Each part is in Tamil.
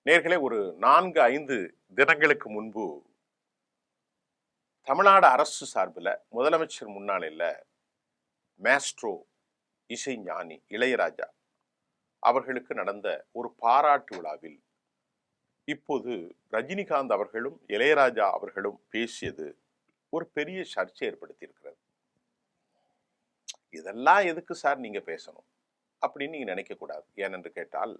நேர்களே, ஒரு 4-5 தினங்களுக்கு முன்பு தமிழ்நாடு அரசு சார்பில் முதலமைச்சர் முன்னாளில் மேஸ்ட்ரோ இசைஞானி இளையராஜா அவர்களுக்கு நடந்த ஒரு பாராட்டு விழாவில் இப்போது ரஜினிகாந்த் அவர்களும் இளையராஜா அவர்களும் பேசியது ஒரு பெரிய சர்ச்சை ஏற்படுத்தி இருக்கிறது. இதெல்லாம் எதுக்கு சார் நீங்க பேசணும் அப்படின்னு நீங்க நினைக்க கூடாது. ஏனென்று கேட்டால்,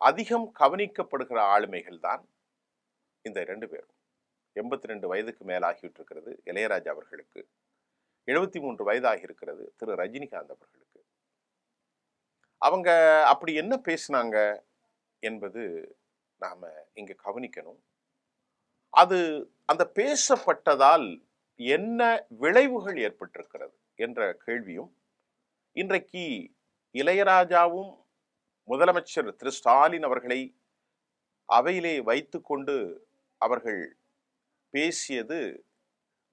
அதிகம் கவனிக்கப்படுகிற ஆளுமைகள் தான் இந்த 2 பேரும். 82 வயதுக்கு மேலாகிவிட்டு இருக்கிறது இளையராஜா அவர்களுக்கு, 73 வயதாகி இருக்கிறது திரு ரஜினிகாந்த் அவர்களுக்கு. அவங்க அப்படி என்ன பேசினாங்க என்பது நாம இங்க கவனிக்கணும். அது அந்த பேசப்பட்டதால் என்ன விளைவுகள் ஏற்பட்டிருக்கிறது என்ற கேள்வியும் இன்றைக்கு இளையராஜாவும் முதலமைச்சர் திரு ஸ்டாலின் அவர்களை அவையிலே வைத்துக்கொண்டு அவர்கள் பேசியது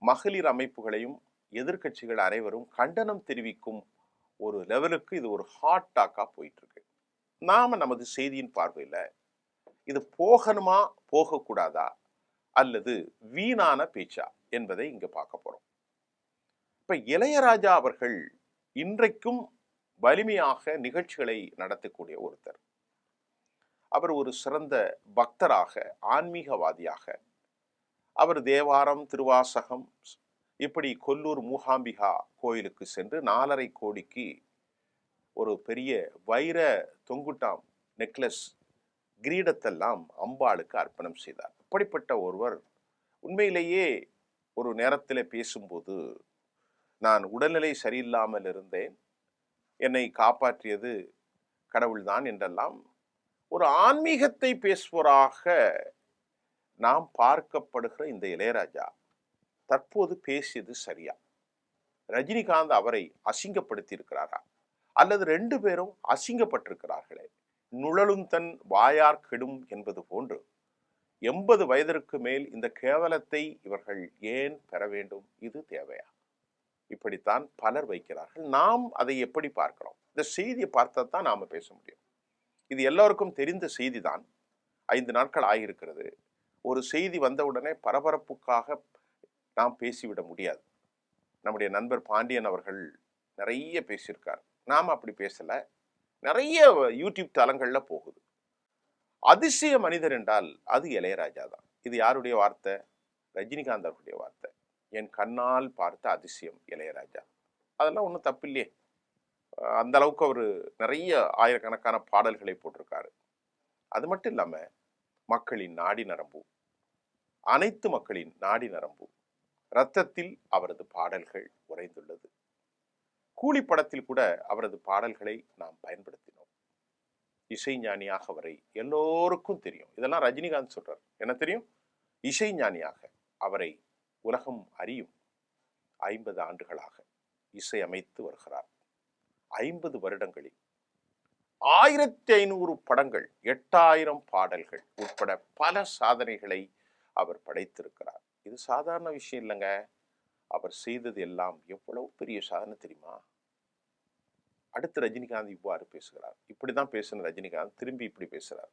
மகளிர் அமைப்புகளையும் எதிர்கட்சிகள் அனைவரும் கண்டனம் தெரிவிக்கும் ஒரு லெவலுக்கு இது ஒரு ஹாட் டாக்கா போயிட்டு இருக்கு. நாம நமது செய்தியின் பார்வையில இது போகணுமா போகக்கூடாதா அல்லது வீணான பேச்சா என்பதை இங்க பார்க்க போறோம். இப்ப இளையராஜா அவர்கள் இன்றைக்கும் வலிமையாக நிகழ்ச்சிகளை நடத்தக்கூடிய ஒருத்தர். அவர் ஒரு சிறந்த பக்தராக, ஆன்மீகவாதியாக, அவர் தேவாரம், திருவாசகம், இப்படி கொல்லூர் மூகாம்பிகா கோயிலுக்கு சென்று 4.5 கோடிக்கு ஒரு பெரிய வைர தொங்குட்டாம் நெக்லஸ் கிரீடத்தெல்லாம் அம்பாளுக்கு அர்ப்பணம் செய்தார். அப்படிப்பட்ட ஒருவர் உண்மையிலேயே ஒரு நேரத்தில் பேசும்போது, நான் உடல்நிலை சரியில்லாமல் இருந்தேன், என்னை காப்பாற்றியது கடவுள்தான் என்றெல்லாம் ஒரு ஆன்மீகத்தை பேசுவராக நாம் பார்க்கப்படுகிற இந்த இளையராஜா தற்போது பேசியது சரியா? ரஜினிகாந்த் அவரை அசிங்கப்படுத்தி இருக்கிறாரா அல்லது 2 பேரும் அசிங்கப்பட்டிருக்கிறார்களே? நுழலும் தன் வாயார் கெடும் என்பது போன்று 80 வயதிற்கு மேல் இந்த கேவலத்தை இவர்கள் ஏன் பெற வேண்டும்? இது தேவையா? இப்படித்தான் பலர் வைக்கிறார்கள். நாம் அதை எப்படி பார்க்கிறோம்? இந்த செய்தியை பார்த்தா தான் நாம பேச முடியும். இது எல்லோருக்கும் தெரிந்த செய்தி தான். 5 நாட்கள் ஆகியிருக்கிறது. ஒரு செய்தி வந்தவுடனே பரபரப்புக்காக நாம் பேசிவிட முடியாது. நம்முடைய நண்பர் பாண்டியன் அவர்கள் நிறைய பேசியிருக்கார். நாம் அப்படி பேசல. நிறைய யூடியூப் தளங்கள்ல போகுது. அதிசய மனிதர் என்றால் அது இளையராஜா தான். இது யாருடைய வார்த்தை? ரஜினிகாந்த் அவருடைய வார்த்தை. என் கண்ணால் பார்த்த அதிசயம் இளையராஜா. அதெல்லாம் ஒன்றும் தப்பு இல்லையே. அந்த அளவுக்கு அவர் நிறைய ஆயிரக்கணக்கான பாடல்களை போட்டிருக்காரு. அது மட்டும் இல்லாம மக்களின் நாடி நரம்பு, அனைத்து மக்களின் நாடி நரம்பு, இரத்தத்தில் அவரது பாடல்கள் உறைந்துள்ளது. கூலி படத்தில் கூட அவரது பாடல்களை நாம் பயன்படுத்தினோம். இசைஞானியாக அவரை எல்லோருக்கும் தெரியும். இதெல்லாம் ரஜினிகாந்த் சொல்றார். என்ன தெரியும்? இசைஞானியாக அவரை உலகம் அறியும். 50 ஆண்டுகளாக இசை அமைத்து வருகிறார். 50 வருடங்களில் 1500 படங்கள், 8000 பாடல்கள் உட்பட பல சாதனைகளை அவர் படைத்திருக்கிறார். இது சாதாரண விஷயம் இல்லைங்க. அவர் செய்தது எல்லாம் எவ்வளவு பெரிய சாதனை தெரியுமா? அடுத்து ரஜினிகாந்த் இவ்வாறு பேசுகிறார். இப்படிதான் பேசின ரஜினிகாந்த் திரும்பி இப்படி பேசுறார்.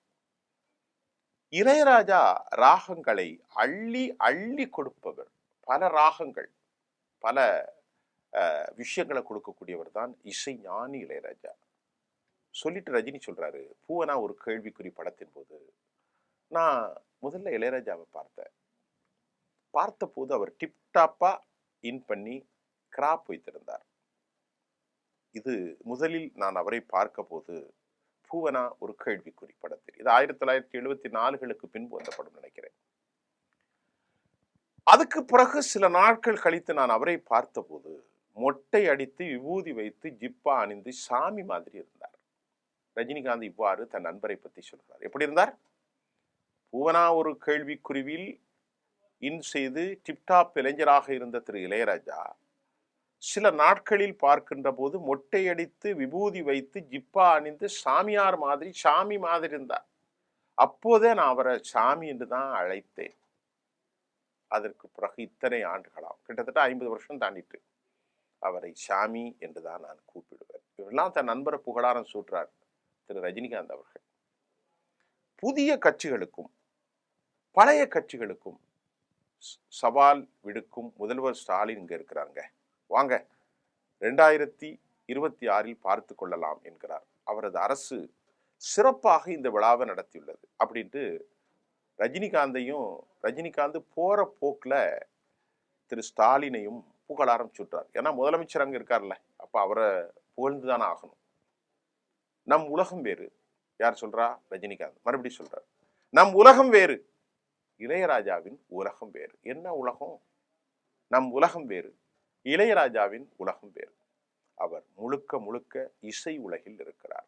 இளையராஜா ராகங்களை அள்ளி அள்ளி கொடுப்பவர். பல ராகங்கள், பல விஷயங்களை கொடுக்கக்கூடியவர் தான் இசை ஞானி இளையராஜா. சொல்லிட்டு ரஜினி சொல்றாரு, பூவனா ஒரு கேள்விக்குறி படத்தின் போது நான் முதல்ல இளையராஜாவை பார்த்த போது அவர் டிப்டாப்பா இன் பண்ணி கிராப் வைத்திருந்தார். இது முதலில் நான் அவரை பார்க்க போது பூவனா ஒரு கேள்விக்குறி படத்தில், இது 1974களுக்கு பின்பு வந்த படம் நினைக்கிறேன். அதுக்கு பிறகு சில நாட்கள் கழித்து நான் அவரை பார்த்தபோது மொட்டை அடித்து விபூதி வைத்து ஜிப்பா அணிந்து சாமி மாதிரி இருந்தார். ரஜினிகாந்த் இவ்வாறு தன் நண்பரை பற்றி சொல்கிறார். எப்படி இருந்தார்? பூவனா ஒரு கேள்விக்குறிவில் இன் செய்து டிப்டாப் இளைஞராக இருந்த திரு இளையராஜா சில நாட்களில் பார்க்கின்ற போது மொட்டை அடித்து விபூதி வைத்து ஜிப்பா அணிந்து சாமியார் மாதிரி சாமி மாதிரி இருந்தார். அப்போதே நான் அவரை சாமி என்று தான் அழைத்தேன். அதற்கு பிறகு இத்தனை ஆண்டுகளாம், கிட்டத்தட்ட 50 வருஷம் தாண்டிட்டு அவரை சாமி என்றுதான் நான் கூப்பிடுவேன். இவரெல்லாம் தன் நண்பரை புகழாரம் சூட்டுறார் திரு ரஜினிகாந்த் அவர்கள். புதிய கட்சிகளுக்கும் பழைய கட்சிகளுக்கும் சவால் விடுக்கும் முதல்வர் ஸ்டாலின் இங்க இருக்கிறாங்க. வாங்க 2026 பார்த்து கொள்ளலாம் என்கிறார். அவரது அரசு சிறப்பாக இந்த விழாவை நடத்தியுள்ளது அப்படின்ட்டு ரஜினிகாந்த் போற போக்குல திரு ஸ்டாலினையும் புகழ ஆரம்பிச்சுட்டார். ஏன்னா முதலமைச்சர் அங்க இருக்கார்ல, அப்ப அவரை புகழ்ந்துதானே ஆகணும். நம் உலகம் வேறு. யார் சொல்றா? ரஜினிகாந்த் மறுபடியும் சொல்றார், நம் உலகம் வேறு, இளையராஜாவின் உலகம் வேறு. என்ன உலகம்? நம் உலகம் வேறு, இளையராஜாவின் உலகம் வேறு. அவர் முழுக்க முழுக்க இசை உலகில் இருக்கிறார்.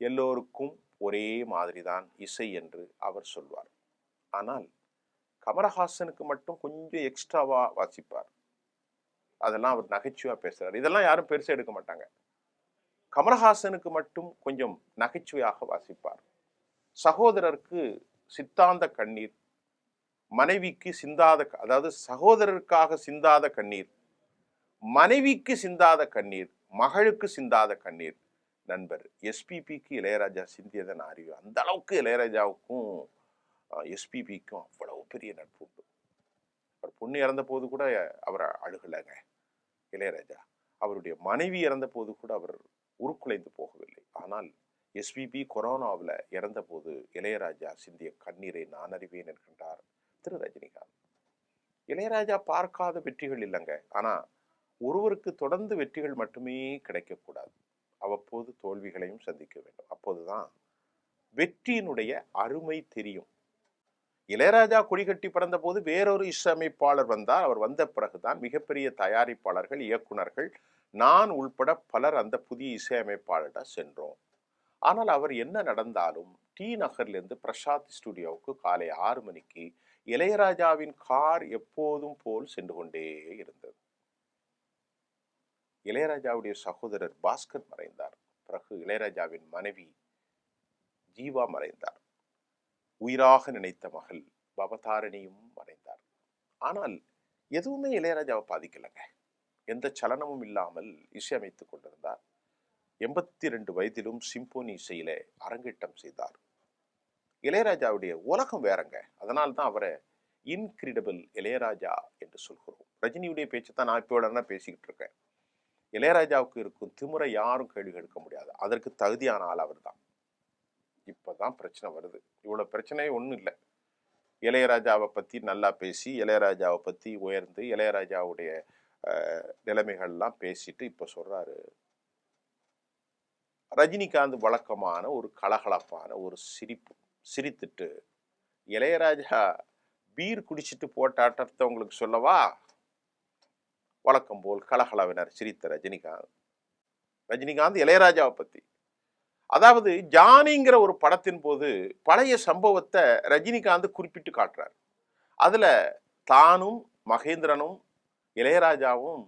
எல்லோருக்கும் ஒரே மாதிரிதான் இசை என்று அவர் சொல்வார். ஆனால் கமலஹாசனுக்கு மட்டும் கொஞ்சம் எக்ஸ்ட்ராவா வாசிப்பார். அதெல்லாம் அவர் நகைச்சுவா பேசுறார். இதெல்லாம் யாரும் பெருசா எடுக்க மாட்டாங்க. கமலஹாசனுக்கு மட்டும் கொஞ்சம் நகைச்சுவையாக வாசிப்பார். சகோதரருக்கு சித்தாந்த கண்ணீர், மனைவிக்கு சிந்தாத, அதாவது சகோதரருக்காக சிந்தாத கண்ணீர், மனைவிக்கு சிந்தாத கண்ணீர், மகளுக்கு சிந்தாத கண்ணீர். நண்பர் எஸ்பிபிக்கு இளையராஜா சிந்தியதை நான் அறிவேன். அந்த அளவுக்கு இளையராஜாவுக்கும் எஸ்பிபிக்கும் அவ்வளவு பெரிய நட்பு உண்டு. அவர் பொண்ணு இறந்த போது கூட அவர் அழுகலைங்க இளையராஜா. அவருடைய மனைவி இறந்த போது கூட அவர் உருக்குலைந்து போகவில்லை. ஆனால் எஸ்பிபி கொரோனாவில் இறந்த போது இளையராஜா சிந்திய கண்ணீரை நான் அறிவேன் என்கின்றார் திரு ரஜினிகாந்த். இளையராஜா பார்க்காத வெற்றிகள் இல்லைங்க. ஆனா ஒருவருக்கு தொடர்ந்து வெற்றிகள் மட்டுமே கிடைக்கக்கூடாது. அவ்வப்போது தோல்விகளையும் சந்திக்க வேண்டும். அப்போதுதான் வெற்றியினுடைய அருமை தெரியும். இளையராஜா கொடிகட்டி பிறந்த போது வேறொரு இசையமைப்பாளர் வந்தார். அவர் வந்த பிறகுதான் மிகப்பெரிய தயாரிப்பாளர்கள், இயக்குனர்கள், நான் உள்பட பலர் அந்த புதிய இசையமைப்பாளர்கிட்ட சென்றோம். ஆனால் அவர் என்ன நடந்தாலும் டி நகர்லேருந்து பிரசாத் ஸ்டுடியோவுக்கு காலை 6 மணிக்கு இளையராஜாவின் கார் எப்போதும் போல் சென்று கொண்டே இருந்தது. இளையராஜாவுடைய சகோதரர் பாஸ்கர் மறைந்தார். பிறகு இளையராஜாவின் மனைவி ஜீவா மறைந்தார். உயிராக நினைத்த மகள் பவதாரணியும் மறைந்தார். ஆனால் எதுவுமே இளையராஜாவை பாதிக்கலைங்க. எந்த சலனமும் இல்லாமல் இசையமைத்துக் கொண்டிருந்தார். 82 வயதிலும் சிம்போனி இசையில அரங்கேற்றம் செய்தார். இளையராஜாவுடைய உலகம் வேறங்க. அதனால்தான் அவரை இன்கிரெடிபிள் இளையராஜா என்று சொல்கிறோம். ரஜினியுடைய பேச்சு தான் நான் இப்போ பேசிக்கிட்டு இருக்கேன். இளையராஜாவுக்கு இருக்கும் திமுறை யாரும் கேள்வி கேட்க முடியாது. அதற்கு தகுதியான ஆள் அவர் தான். இப்பதான் பிரச்சனை வருது. இவ்வளவு பிரச்சனையே ஒன்றும் இல்லை. இளையராஜாவை பத்தி நல்லா பேசி, இளையராஜாவை பத்தி உயர்ந்து, இளையராஜாவுடைய நிலைமைகள்லாம் பேசிட்டு இப்ப சொல்றாரு, ரஜினிகாந்த் வழக்கமான ஒரு கலகலப்பான ஒரு சிரித்துட்டு, இளையராஜா பீர் குடிச்சிட்டு போட்ட ஆட்டத்தை உங்களுக்கு சொல்லவா? வழக்கம் போல் கலகலவினர் சிரித்த ரஜினிகாந்த் இளையராஜாவை பத்தி, அதாவது ஜானிங்கிற ஒரு படத்தின் போது பழைய சம்பவத்தை ரஜினிகாந்த் குறிப்பிட்டு காட்டுறார். அதுல தானும் மகேந்திரனும் இளையராஜாவும்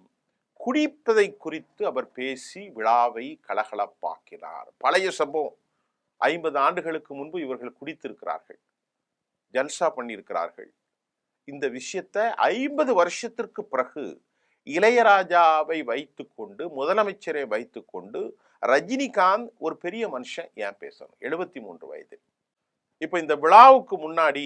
குடிப்பதை குறித்து அவர் பேசி விழாவை கலகலப்பாக்கினார். பழைய சம்பவம், 50 ஆண்டுகளுக்கு முன்பு இவர்கள் குடித்திருக்கிறார்கள், ஜல்சா பண்ணியிருக்கிறார்கள். இந்த விஷயத்தை 50 வருஷத்திற்கு பிறகு இளையராஜாவை வைத்துக்கொண்டு, முதலமைச்சரை வைத்துக்கொண்டு ரஜினிகாந்த் ஒரு பெரிய மனுஷன் ஏன் பேசணும்? 73 வயது. இப்ப இந்த விழாவுக்கு முன்னாடி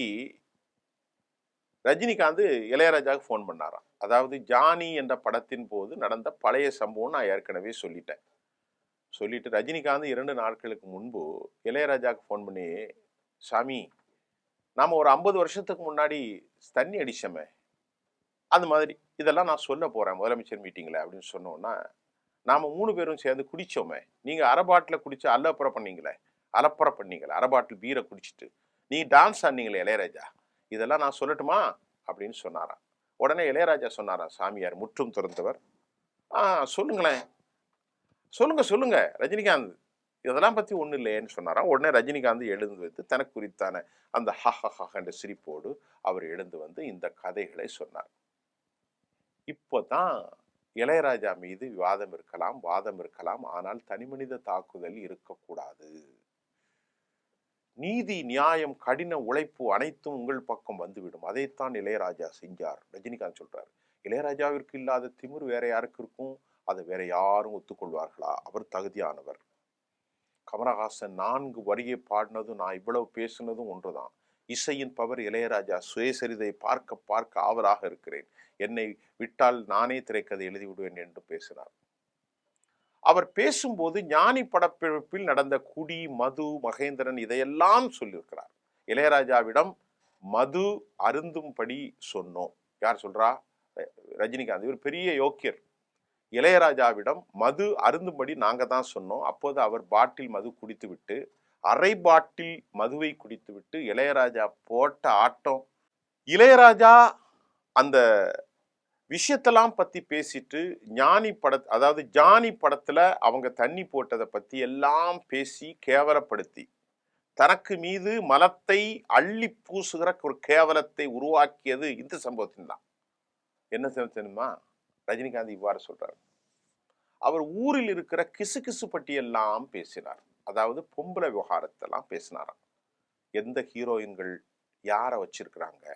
ரஜினிகாந்த் இளையராஜாவுக்கு போன் பண்ணாராம். அதாவது ஜானி என்ற படத்தின் போது நடந்த பழைய சம்பவம் நான் ஏற்கனவே சொல்லிட்டு ரஜினிகாந்த் 2 நாட்களுக்கு முன்பு இளையராஜாவுக்கு போன் பண்ணி, சாமி நாம ஒரு 50 வருஷத்துக்கு முன்னாடி தண்ணி அடிச்சோமே, அந்த மாதிரி இதெல்லாம் நான் சொல்ல போறேன் முதலமைச்சர் மீட்டிங்ல அப்படின்னு சொன்னோன்னா, நாம 3 பேரும் சேர்ந்து குடிச்சோமே, நீங்க அரை பாட்டில குடிச்சு அலப்பறை பண்ணீங்களே, அரை பாட்டில் பீரை குடிச்சிட்டு நீ டான்ஸ் ஆனீங்களே இளையராஜா, இதெல்லாம் நான் சொல்லட்டுமா அப்படின்னு சொன்னாராம். உடனே இளையராஜா சொன்னாராம், சாமியார் முற்றும் துறந்தவர், சொல்லுங்களேன், சொல்லுங்க ரஜினிகாந்த், இதெல்லாம் பத்தி ஒண்ணு இல்லையேன்னு சொன்னாராம். உடனே ரஜினிகாந்த் எழுந்து வந்து தனக்கு குறித்தான அந்த ஹஹஹ என்ற சிரிப்போடு அவர் எழுந்து வந்து இந்த கதைகளை சொன்னார். இப்போதான் இளையராஜா மீது வாதம் இருக்கலாம், ஆனால் தனிமனித தாக்குதல் இருக்கக்கூடாது. நீதி, நியாயம், கடின உழைப்பு அனைத்தும் உங்கள் பக்கம் வந்துவிடும். அதைத்தான் இளையராஜா செஞ்சார். ரஜினிகாந்த் சொல்றாரு, இளையராஜாவிற்கு இல்லாத திமிரு வேற யாருக்கு இருக்கும்? அதை வேற யாரும் ஒத்துக்கொள்வார்களா? அவர் தகுதியானவர். கமலஹாசன் 4 வரியை பாடினதும் நான் இவ்வளவு பேசுனதும் ஒன்றுதான். இசையின் பவர் இளையராஜா சுயசரிதை பார்க்க பார்க்க ஆவலாக இருக்கிறேன். என்னை விட்டால் நானே திரைக்கதை எழுதி விடுவேன் என்று பேசினார். அவர் பேசும்போது ஞானி படப்பிடிப்பில் நடந்த குடி, மது, மகேந்திரன் இதையெல்லாம் சொல்லியிருக்கிறார். இளையராஜாவிடம் மது அருந்தும்படி சொன்னோம். யார் சொல்றா? ரஜினிகாந்த். இவர் பெரிய யோக்கியர். இளையராஜாவிடம் மது அருந்தும்படி நாங்க தான் சொன்னோம். அப்போது அவர் பாட்டில் மது குடித்து விட்டு, அரை பாட்டில் மதுவை குடித்து விட்டு இளையராஜா போட்ட ஆட்டம். இளையராஜா அந்த விஷயத்தெல்லாம் பத்தி பேசிட்டு அதாவது ஜானி படத்துல அவங்க தண்ணி போட்டதை பத்தி எல்லாம் பேசி கேவலப்படுத்தி தனக்கு மீது மலத்தை அள்ளி பூசுகிற ஒரு கேவலத்தை உருவாக்கியது இந்த சம்பவத்தின் தான். என்ன தெரியுமா? ரஜினிகாந்த் இவ்வாறு சொல்றார். அவர் ஊரில் இருக்கிற கிசு பட்டியெல்லாம் பேசினார். அதாவது பொம்பளை விவகாரத்தெல்லாம் பேசினாராம். எந்த ஹீரோயின்கள் யாரை வச்சிருக்கிறாங்க,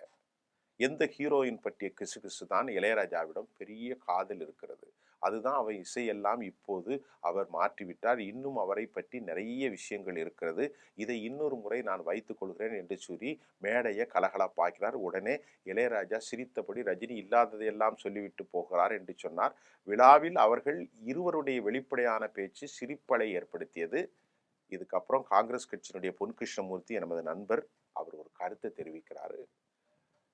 எந்த ஹீரோயின் பற்றிய கிசு தான் இளையராஜாவிடம் பெரிய காதல் இருக்கிறது. அதுதான் அவர் இசையெல்லாம் இப்போது அவர் மாற்றிவிட்டார். இன்னும் அவரை பற்றி நிறைய விஷயங்கள் இருக்கிறது. இதை இன்னொரு முறை நான் வைத்துக் கொள்கிறேன் என்று சொல்லி மேடையை கலகலப்பாக்கிறார். உடனே இளையராஜா சிரித்தபடி ரஜினி இல்லாததையெல்லாம் சொல்லிவிட்டு போகிறார் என்று சொன்னார். விழாவில் அவர்கள் இருவருடைய வெளிப்படையான பேச்சு சிரிப்பலை ஏற்படுத்தியது. இதுக்கப்புறம் காங்கிரஸ் கட்சியினுடைய பொன் கிருஷ்ணமூர்த்தி நமது நண்பர் அவர் ஒரு கருத்தை தெரிவிக்கிறாரு.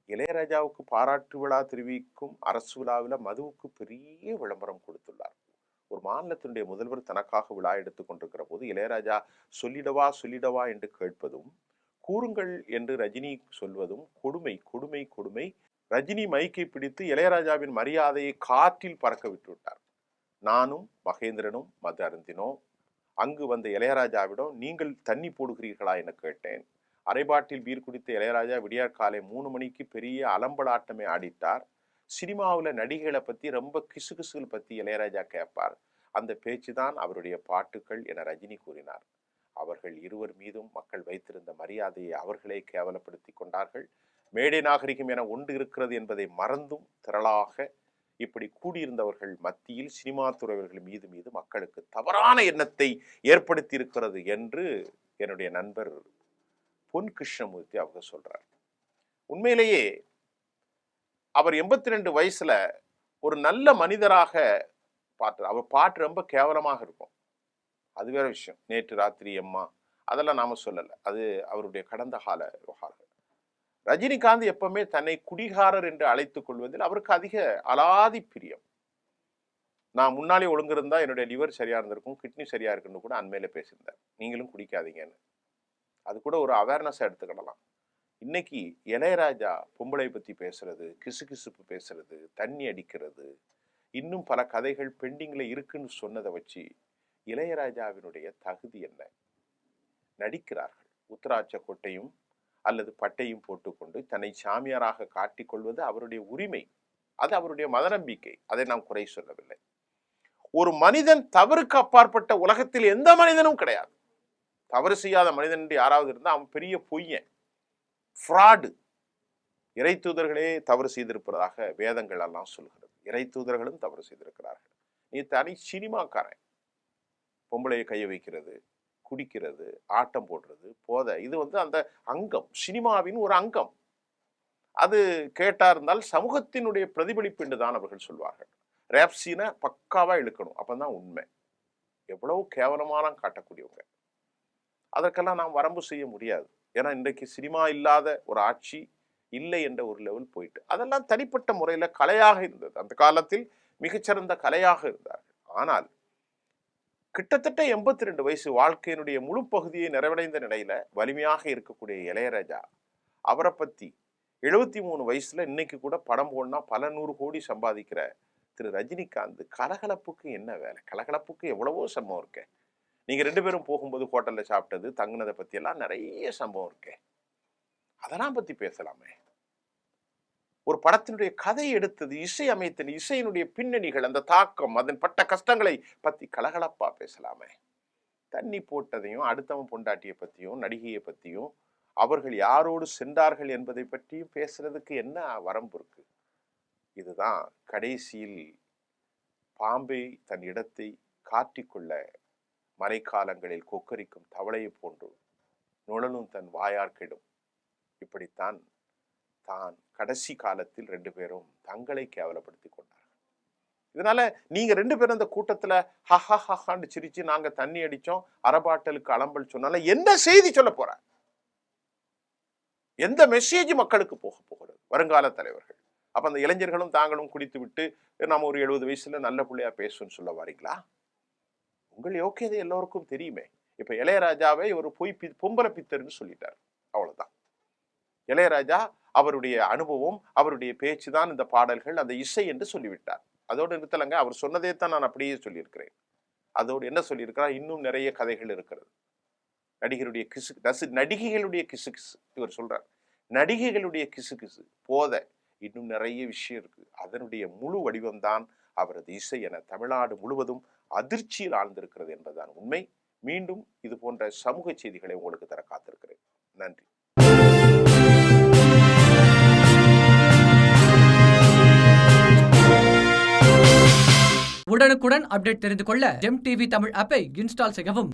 இளையராஜாவுக்கு பாராட்டு விழா தெரிவிக்கும் அரசு விழாவில் மதுவுக்கு பெரிய விளம்பரம் கொடுத்துள்ளார். ஒரு மாநிலத்தினுடைய முதல்வர் தனக்காக விழா எடுத்துக் கொண்டிருக்கிற போது இளையராஜா சொல்லிடவா என்று கேட்பதும், கூறுங்கள் என்று ரஜினி சொல்வதும் கொடுமை கொடுமை கொடுமை. ரஜினி மைக்கை பிடித்து இளையராஜாவின் மரியாதையை காற்றில் பறக்க விட்டு விட்டார். நானும் மகேந்திரனும் மது அருந்தினோம். அங்கு வந்த இளையராஜாவிடம் நீங்கள் தண்ணி போடுகிறீர்களா என கேட்டேன். அரைபாட்டில் பீர் குடித்த இளையராஜா விடியார் காலை 3 மணிக்கு பெரிய அலம்பலாட்டமே ஆடிட்டார். சினிமாவில் நடிகைகளை பற்றி ரொம்ப கிசுகிசுகள் பற்றி இளையராஜா கேட்பார். அந்த பேச்சு தான் அவருடைய பாட்டுக்கள் என ரஜினி கூறினார். அவர்கள் இருவர் மீதும் மக்கள் வைத்திருந்த மரியாதையை அவர்களே கேவலப்படுத்தி கொண்டார்கள். மேடை நாகரிகம் என ஒன்று இருக்கிறது என்பதை மறந்தும் திரளாக இப்படி கூடியிருந்தவர்கள் மத்தியில் சினிமா துறைவர்கள் மீது மக்களுக்கு தவறான எண்ணத்தை ஏற்படுத்தி இருக்கிறது என்று என்னுடைய நண்பர் பொன் கிருஷ்ணமூர்த்தி அவங்க சொல்றார். உண்மையிலேயே அவர் 82 வயசுல ஒரு நல்ல மனிதராக பாட்டு, அவர் பாட்டு ரொம்ப கேவலமாக இருக்கும். அது வேற விஷயம். நேற்று ராத்திரி அம்மா அதெல்லாம் நாம சொல்லல, அது அவருடைய கடந்த கால விவகாரம். ரஜினிகாந்த் எப்பவுமே தன்னை குடிகாரர் என்று அழைத்துக் கொள்வதில் அவருக்கு அதிக அலாதி பிரியம். நான் முன்னாலே ஒழுங்கிருந்தா என்னுடைய லிவர் சரியா இருந்திருக்கும், கிட்னி சரியா இருக்குன்னு கூட அண்மையில பேசியிருந்தார். நீங்களும் குடிக்காதீங்கன்னு. அது கூட ஒரு அவேர்னஸ் எடுத்துக்கிடலாம். இன்னைக்கு இளையராஜா பொம்பளை பத்தி பேசுறது, கிசுகிசுப்பு பேசுறது, தண்ணி அடிக்கிறது, இன்னும் பல கதைகள் பெண்டிங்ல இருக்குன்னு சொன்னதை வச்சு இளையராஜாவினுடைய தகுதி என்ன? நடிக்கிறார்கள். உத்தராட்ச கொட்டையும் அல்லது பட்டையும் போட்டுக்கொண்டு தன்னை சாமியாராக காட்டிக்கொள்வது அவருடைய உரிமை. அது அவருடைய மத நம்பிக்கை. அதை நாம் குறை சொல்லவில்லை. ஒரு மனிதன் தவறுக்கு அப்பாற்பட்ட உலகத்தில் எந்த மனிதனும் கிடையாது. தவறு செய்யாத மனிதன் என்று யாராவது இருந்தால் அவன் பெரிய பொய்யன், ஃப்ராடு. இறை தூதர்களே தவறு செய்திருப்பதாக வேதங்கள் எல்லாம் சொல்கிறது. இறை தூதர்களும் தவறு செய்திருக்கிறார்கள். நீ தனி சினிமாக்காரன். பொம்பளையை கைய வைக்கிறது, குடிக்கிறது, ஆட்டம் போடுறது, போதை, இது அந்த அங்கம், சினிமாவின் ஒரு அங்கம். அது கேட்டா இருந்தால் சமூகத்தினுடைய பிரதிபலிப்பு என்று தான் அவர்கள் சொல்வார்கள். ரேப் சீனை பக்காவா இழுக்கணும், அப்பதான் உண்மை. எவ்வளவு கேவலமான காட்டக்கூடியவங்க. அதற்கெல்லாம் நாம் வரம்பு செய்ய முடியாது. ஏன்னா இன்றைக்கு சினிமா இல்லாத ஒரு ஆட்சி இல்லை என்ற ஒரு லெவல் போயிட்டு, அதெல்லாம் தனிப்பட்ட முறையில கலையாக இருந்தது. அந்த காலத்தில் மிகச்சிறந்த கலையாக இருந்தார்கள். ஆனால் கிட்டத்தட்ட 82 வயசு வாழ்க்கையினுடைய முழு பகுதியை நிறைவடைந்த நிலையில வலிமையாக இருக்கக்கூடிய இளையராஜா, அவரை பத்தி 73 வயசுல இன்னைக்கு கூட படம் போடனா பல 100 கோடி சம்பாதிக்கிற திரு ரஜினிகாந்த் கலகலப்புக்கு என்ன வேலை? கலகலப்புக்கு எவ்வளவோ சம்பவம் இருக்கு. நீங்க 2 பேரும் போகும்போது ஹோட்டல்ல சாப்பிட்டது, தங்குனதை பத்தி எல்லாம் நிறைய சம்பவம் இருக்கு. அதெல்லாம் பத்தி பேசலாமே. ஒரு படத்தினுடைய கதை எடுத்தது, இசை அமைத்தது, இசையினுடைய பின்னணிகள், அந்த தாக்கம், அதன் பட்ட கஷ்டங்களை பத்தி கலகலப்பா பேசலாமே. தண்ணி போட்டதையும், அடுத்தவன் பொண்டாட்டியை பத்தியும், நடிகையை பத்தியும், அவர்கள் யாரோடு சென்றார்கள் என்பதை பற்றியும் பேசுறதுக்கு என்ன வரம்பு இருக்கு? இதுதான் கடைசியில் பாம்பை தன் இடத்தை காட்டிக்கொள்ள மழைக்காலங்களில் கொக்கரிக்கும் தவளையை போன்று நுழலும் தன் வாயார் கெடும். இப்படித்தான் தான் கடைசி காலத்தில் 2 பேரும் தங்களை கேவலப்படுத்தி கொண்டார்கள். இதனால நீங்க 2 பேரும் அந்த கூட்டத்துல ஹஹான்னு சிரிச்சு நாங்க தண்ணி அடிச்சோம், அரபாட்டலுக்கு அலம்பல் சொன்னாலும் என்ன செய்தி சொல்ல போற? எந்த மெசேஜ் மக்களுக்கு போக போகிறது? வருங்கால தலைவர்கள். அப்ப அந்த இளைஞர்களும் தாங்களும் குடித்து விட்டு நாம ஒரு 70 வயசுல நல்ல பிள்ளையா பேசுன்னு சொல்ல வாரீங்களா? உங்கள் யோக்கியதை எல்லோருக்கும் தெரியுமே. இப்ப இளையராஜாவை ஒரு பொம்பளை பித்தர்னு சொல்லிட்டார், அவ்வளவுதான். இளையராஜா அவருடைய அனுபவம், அவருடைய பேச்சு தான் இந்த பாடல்கள், அந்த இசை என்று சொல்லிவிட்டார். அதோடு நிறுத்தலங்க, அவர் சொன்னதே தான் நான் அப்படியே சொல்லியிருக்கிறேன். அதோடு என்ன சொல்லியிருக்கிறார்? இன்னும் நிறைய கதைகள் இருக்கிறது. நடிகைகளுடைய கிசுகிசு இவர் சொல்றார். நடிகைகளுடைய கிசுகிசு போத இன்னும் நிறைய விஷயம் இருக்கு. அதனுடைய முழு வடிவம் தான் அவரது இசை என தமிழ்நாடு முழுவதும் அதிர்ச்சியில் ஆழ்ந்திருக்கிறது என்பதுதான் உண்மை. மீண்டும் இது போன்ற சமூக செய்திகளை உங்களுக்கு தர காத்திருக்கிறேன். நன்றி. உடனுக்குடன் அப்டேட் தெரிந்து கொள்ள ஜெம் டிவி தமிழ் ஆப்பை இன்ஸ்டால் செய்யவும்.